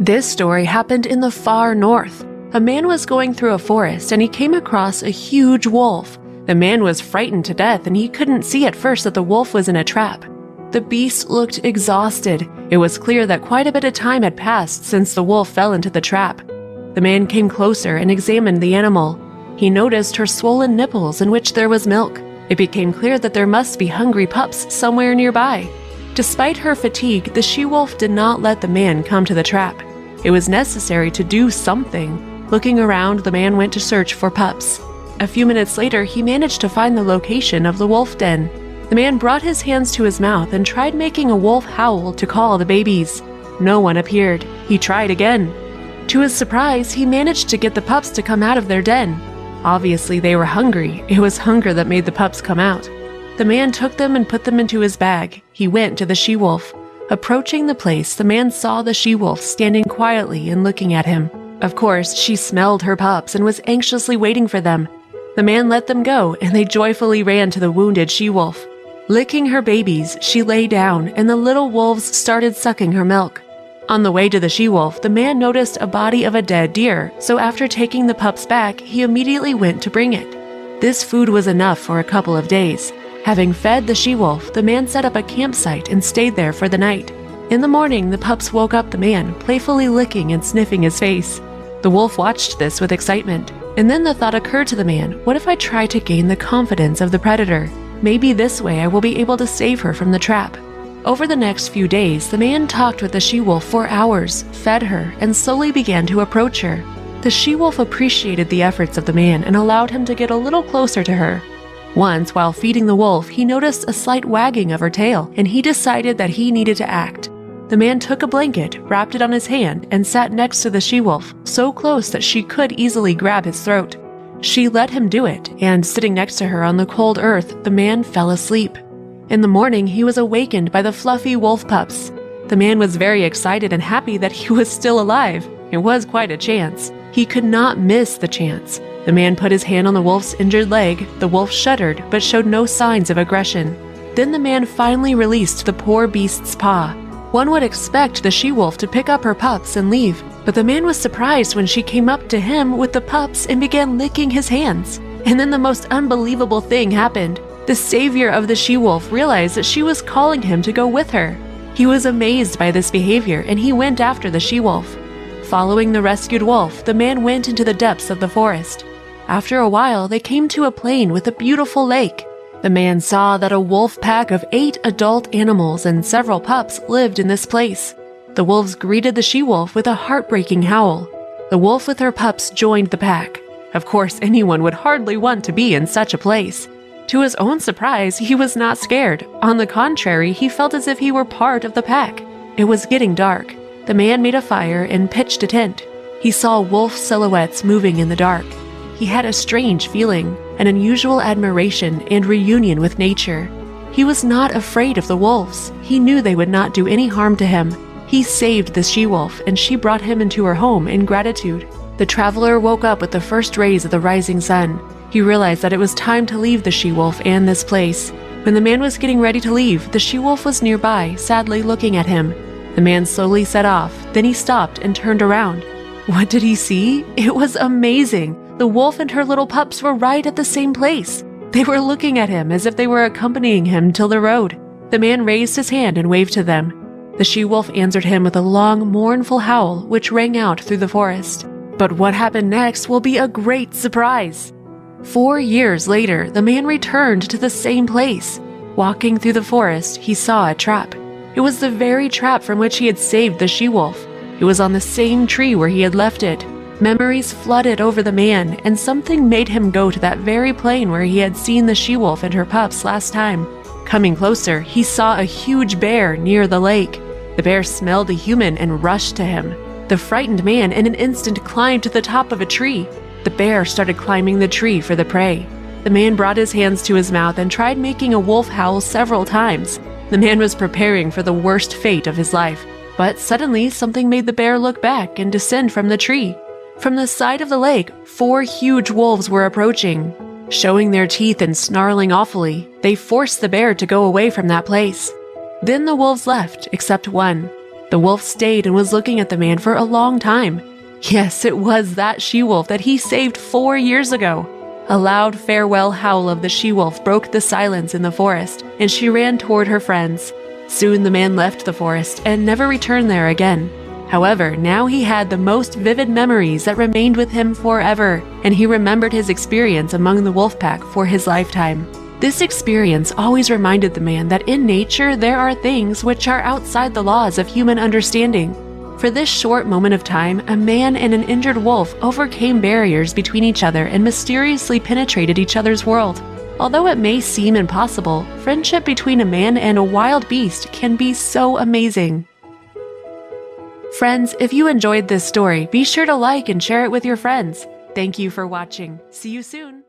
This story happened in the far north. A man was going through a forest and he came across a huge wolf. The man was frightened to death and he couldn't see at first that the wolf was in a trap. The beast looked exhausted. It was clear that quite a bit of time had passed since the wolf fell into the trap. The man came closer and examined the animal. He noticed her swollen nipples in which there was milk. It became clear that there must be hungry pups somewhere nearby. Despite her fatigue, the she-wolf did not let the man come to the trap. It was necessary to do something. Looking around, the man went to search for pups. A few minutes later, he managed to find the location of the wolf den. The man brought his hands to his mouth and tried making a wolf howl to call the babies. No one appeared. He tried again. To his surprise, he managed to get the pups to come out of their den. Obviously, they were hungry. It was hunger that made the pups come out. The man took them and put them into his bag. He went to the she-wolf. Approaching the place, the man saw the she-wolf standing quietly and looking at him. Of course, she smelled her pups and was anxiously waiting for them. The man let them go, and they joyfully ran to the wounded she-wolf. Licking her babies, she lay down, and the little wolves started sucking her milk. On the way to the she-wolf, the man noticed a body of a dead deer, so after taking the pups back, he immediately went to bring it. This food was enough for a couple of days. Having fed the she-wolf, the man set up a campsite and stayed there for the night. In the morning, the pups woke up the man, playfully licking and sniffing his face. The wolf watched this with excitement, and then the thought occurred to the man, what if I try to gain the confidence of the predator? Maybe this way I will be able to save her from the trap. Over the next few days, the man talked with the she-wolf for hours, fed her, and slowly began to approach her. The she-wolf appreciated the efforts of the man and allowed him to get a little closer to her. Once, while feeding the wolf, he noticed a slight wagging of her tail, and he decided that he needed to act. The man took a blanket, wrapped it on his hand, and sat next to the she-wolf, so close that she could easily grab his throat. She let him do it, and sitting next to her on the cold earth, the man fell asleep. In the morning, he was awakened by the fluffy wolf pups. The man was very excited and happy that he was still alive. It was quite a chance. He could not miss the chance. The man put his hand on the wolf's injured leg. The wolf shuddered, but showed no signs of aggression. Then the man finally released the poor beast's paw. One would expect the she-wolf to pick up her pups and leave, but the man was surprised when she came up to him with the pups and began licking his hands. And then the most unbelievable thing happened. The savior of the she-wolf realized that she was calling him to go with her. He was amazed by this behavior, and he went after the she-wolf. Following the rescued wolf, the man went into the depths of the forest. After a while, they came to a plain with a beautiful lake. The man saw that a wolf pack of 8 adult animals and several pups lived in this place. The wolves greeted the she-wolf with a heartbreaking howl. The wolf with her pups joined the pack. Of course, anyone would hardly want to be in such a place. To his own surprise, he was not scared. On the contrary, he felt as if he were part of the pack. It was getting dark. The man made a fire and pitched a tent. He saw wolf silhouettes moving in the dark. He had a strange feeling, an unusual admiration and reunion with nature. He was not afraid of the wolves. He knew they would not do any harm to him. He saved the she-wolf, and she brought him into her home in gratitude. The traveler woke up with the first rays of the rising sun. He realized that it was time to leave the she-wolf and this place. When the man was getting ready to leave, the she-wolf was nearby, sadly looking at him. The man slowly set off, then he stopped and turned around. What did he see? It was amazing! The wolf and her little pups were right at the same place. They were looking at him as if they were accompanying him till the road. The man raised his hand and waved to them. The she-wolf answered him with a long, mournful howl which rang out through the forest. But what happened next will be a great surprise. 4 years later, the man returned to the same place. Walking through the forest, he saw a trap. It was the very trap from which he had saved the she-wolf. It was on the same tree where he had left it. Memories flooded over the man, and something made him go to that very plain where he had seen the she-wolf and her pups last time. Coming closer, he saw a huge bear near the lake. The bear smelled a human and rushed to him. The frightened man in an instant climbed to the top of a tree. The bear started climbing the tree for the prey. The man brought his hands to his mouth and tried making a wolf howl several times. The man was preparing for the worst fate of his life. But suddenly, something made the bear look back and descend from the tree. From the side of the lake, 4 huge wolves were approaching. Showing their teeth and snarling awfully, they forced the bear to go away from that place. Then the wolves left, except one. The wolf stayed and was looking at the man for a long time. Yes, it was that she-wolf that he saved 4 years ago. A loud farewell howl of the she-wolf broke the silence in the forest, and she ran toward her friends. Soon the man left the forest and never returned there again. However, now he had the most vivid memories that remained with him forever, and he remembered his experience among the wolf pack for his lifetime. This experience always reminded the man that in nature there are things which are outside the laws of human understanding. For this short moment of time, a man and an injured wolf overcame barriers between each other and mysteriously penetrated each other's world. Although it may seem impossible, friendship between a man and a wild beast can be so amazing. Friends, if you enjoyed this story, be sure to like and share it with your friends. Thank you for watching. See you soon.